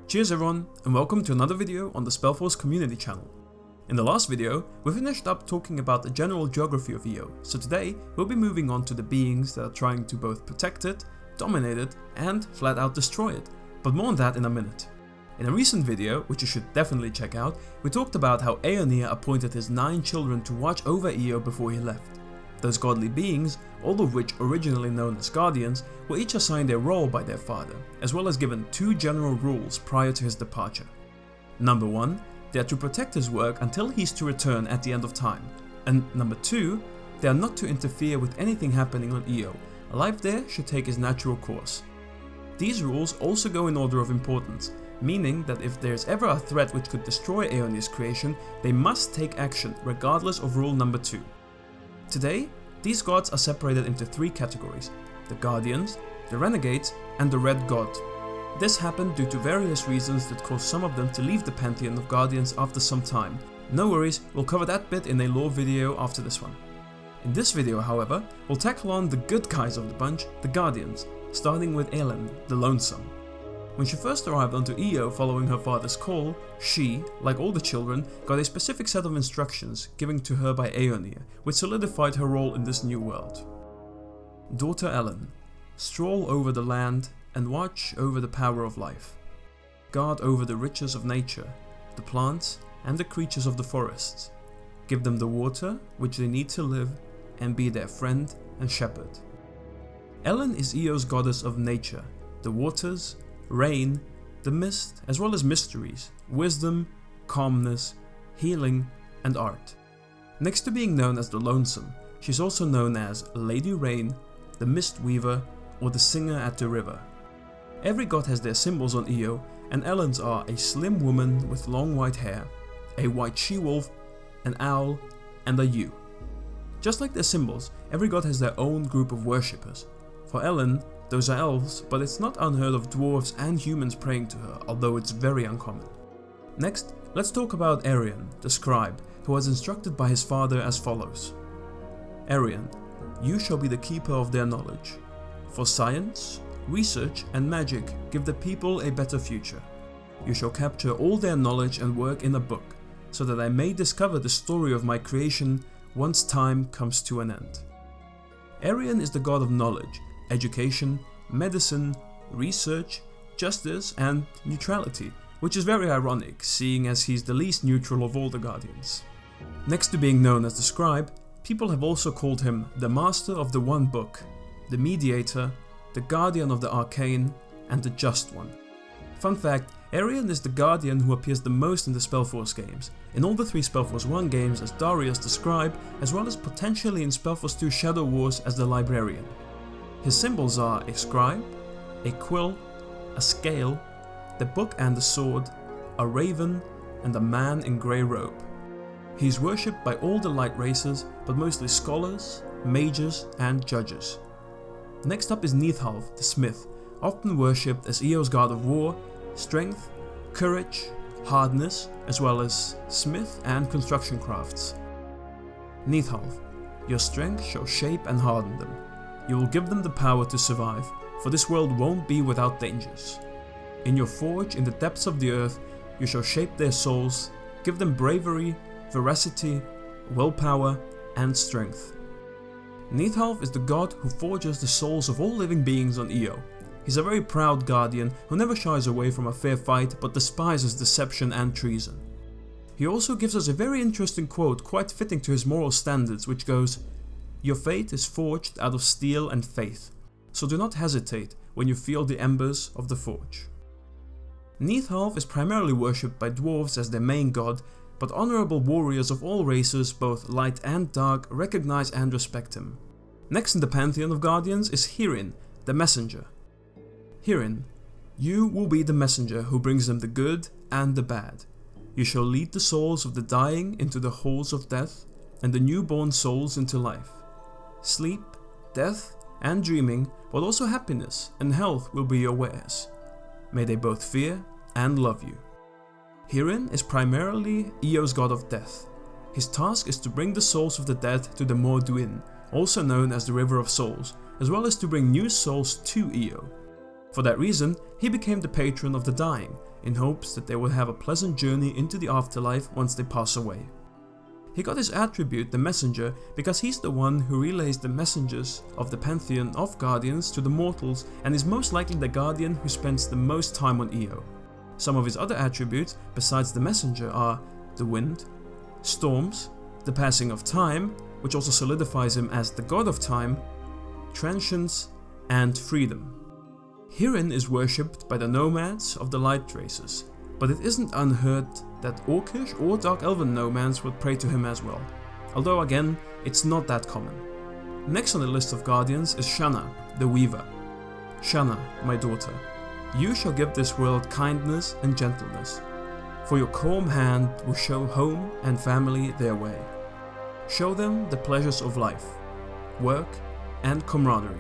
Cheers everyone, and welcome to another video on the SpellForce community channel. In the last video, we finished up talking about the general geography of EO, so today we'll be moving on to the beings that are trying to both protect it, dominate it, and flat out destroy it, but more on that in a minute. In a recent video, which you should definitely check out, we talked about how Aonir appointed his 9 children to watch over EO before he left. Those godly beings, all of which originally known as guardians, were each assigned a role by their father, as well as given 2 general rules prior to his departure. Number 1, they are to protect his work until he is to return at the end of time, and number 2, they are not to interfere with anything happening on EO. Life there should take its natural course. These rules also go in order of importance, meaning that if there is ever a threat which could destroy Aonir's creation, they must take action regardless of rule number 2. Today, these gods are separated into 3 categories: the Guardians, the Renegades, and the Red God. This happened due to various reasons that caused some of them to leave the pantheon of Guardians after some time. No worries, we'll cover that bit in a lore video after this one. In this video, however, we'll tackle on the good guys of the bunch, the Guardians, starting with Elen, the Lonesome. When she first arrived onto EO following her father's call, she, like all the children, got a specific set of instructions given to her by Aonir, which solidified her role in this new world. Daughter Elen, stroll over the land and watch over the power of life. Guard over the riches of nature, the plants and the creatures of the forests. Give them the water which they need to live, and be their friend and shepherd. Elen is EO's goddess of nature, the waters, rain, the mist, as well as mysteries, wisdom, calmness, healing, and art. Next to being known as the Lonesome, she's also known as Lady Rain, the Mist Weaver, or the Singer at the River. Every god has their symbols on EO, and Elen's are a slim woman with long white hair, a white she-wolf, an owl, and a ewe. Just like their symbols, every god has their own group of worshippers. For Elen, those are elves, but it's not unheard of dwarves and humans praying to her, although it's very uncommon. Next, let's talk about Ereon, the Scribe, who was instructed by his father as follows. Ereon, you shall be the keeper of their knowledge. For science, research, and magic give the people a better future. You shall capture all their knowledge and work in a book, so that I may discover the story of my creation once time comes to an end. Ereon is the god of knowledge, education, medicine, research, justice, and neutrality, which is very ironic, seeing as he's the least neutral of all the guardians. Next to being known as the Scribe, people have also called him the Master of the One Book, the Mediator, the Guardian of the Arcane, and the Just One. Fun fact, Ereon is the Guardian who appears the most in the SpellForce games, in all the 3 SpellForce 1 games as Darius the Scribe, as well as potentially in SpellForce 2 Shadow Wars as the Librarian. His symbols are a scribe, a quill, a scale, the book and the sword, a raven, and a man in grey robe. He is worshipped by all the light races, but mostly scholars, mages, and judges. Next up is Neithalf, the smith, often worshipped as EO's god of war, strength, courage, hardness, as well as smith and construction crafts. Neithalf, your strength shall shape and harden them. You will give them the power to survive, for this world won't be without dangers. In your forge in the depths of the earth, you shall shape their souls, give them bravery, veracity, willpower, and strength. Neithalf is the god who forges the souls of all living beings on EO. He's a very proud guardian who never shies away from a fair fight but despises deception and treason. He also gives us a very interesting quote quite fitting to his moral standards, which goes, "Your fate is forged out of steel and faith, so do not hesitate when you feel the embers of the forge." Neithalf is primarily worshipped by dwarves as their main god, but honorable warriors of all races, both light and dark, recognize and respect him. Next in the pantheon of guardians is Hirin, the messenger. Hirin, you will be the messenger who brings them the good and the bad. You shall lead the souls of the dying into the halls of death, and the newborn souls into life. Sleep, death, and dreaming, but also happiness and health will be your wares. May they both fear and love you. Hirin is primarily EO's god of death. His task is to bring the souls of the dead to the Morduin, also known as the River of Souls, as well as to bring new souls to EO. For that reason, he became the patron of the dying, in hopes that they will have a pleasant journey into the afterlife once they pass away. He got his attribute, the Messenger, because he's the one who relays the messengers of the pantheon of guardians to the mortals and is most likely the guardian who spends the most time on Io. Some of his other attributes, besides the Messenger, are the wind, storms, the passing of time, which also solidifies him as the god of time, transience, and freedom. Hirin is worshipped by the nomads of the light races, but it isn't unheard that Orcish or Dark Elven nomads would pray to him as well, although again, it's not that common. Next on the list of guardians is Shanna, the Weaver. Shanna, my daughter, you shall give this world kindness and gentleness, for your calm hand will show home and family their way. Show them the pleasures of life, work, and camaraderie.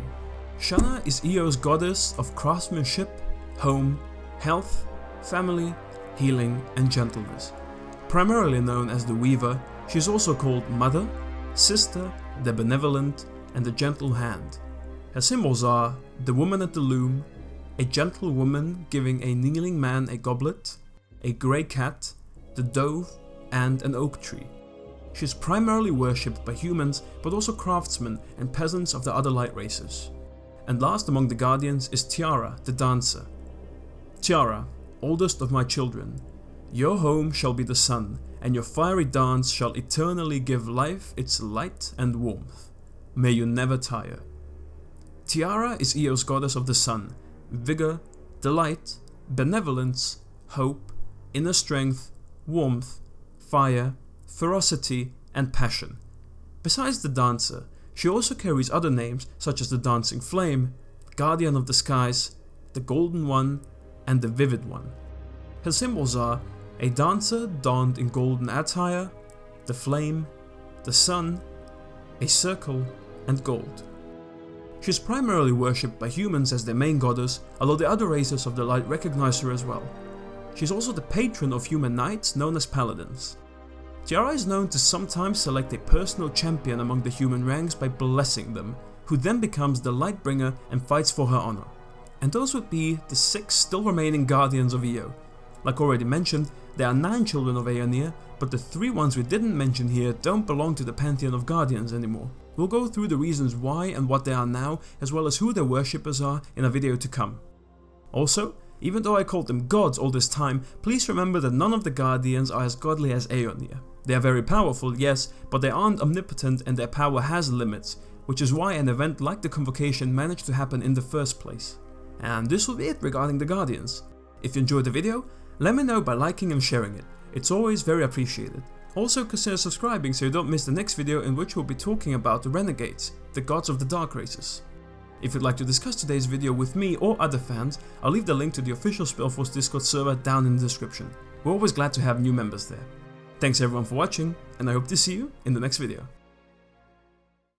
Shanna is Io's goddess of craftsmanship, home, health, family, healing, and gentleness. Primarily known as the Weaver, she is also called Mother, Sister, the Benevolent, and the Gentle Hand. Her symbols are the woman at the loom, a gentle woman giving a kneeling man a goblet, a grey cat, the dove, and an oak tree. She is primarily worshipped by humans, but also craftsmen and peasants of the other light races. And last among the guardians is Tiara, the dancer. Tiara, oldest of my children, your home shall be the sun, and your fiery dance shall eternally give life its light and warmth. May you never tire. Tiara is Io's goddess of the sun, vigor, delight, benevolence, hope, inner strength, warmth, fire, ferocity, and passion. Besides the dancer, she also carries other names such as the Dancing Flame, Guardian of the Skies, the Golden One, and the Vivid One. Her symbols are a dancer donned in golden attire, the flame, the sun, a circle, and gold. She is primarily worshipped by humans as their main goddess, although the other races of the light recognize her as well. She is also the patron of human knights known as paladins. Tiara is known to sometimes select a personal champion among the human ranks by blessing them, who then becomes the Lightbringer and fights for her honor. And those would be the 6 still remaining guardians of Io. Like already mentioned, there are 9 children of Aonir, but the 3 ones we didn't mention here don't belong to the pantheon of guardians anymore. We'll go through the reasons why and what they are now, as well as who their worshippers are in a video to come. Also, even though I called them gods all this time, please remember that none of the guardians are as godly as Aonir. They are very powerful, yes, but they aren't omnipotent and their power has limits, which is why an event like the Convocation managed to happen in the first place. And this will be it regarding the guardians. If you enjoyed the video, let me know by liking and sharing it. It's always very appreciated. Also consider subscribing so you don't miss the next video in which we'll be talking about the Renegades, the gods of the dark races. If you'd like to discuss today's video with me or other fans, I'll leave the link to the official SpellForce Discord server down in the description. We're always glad to have new members there. Thanks everyone for watching, and I hope to see you in the next video.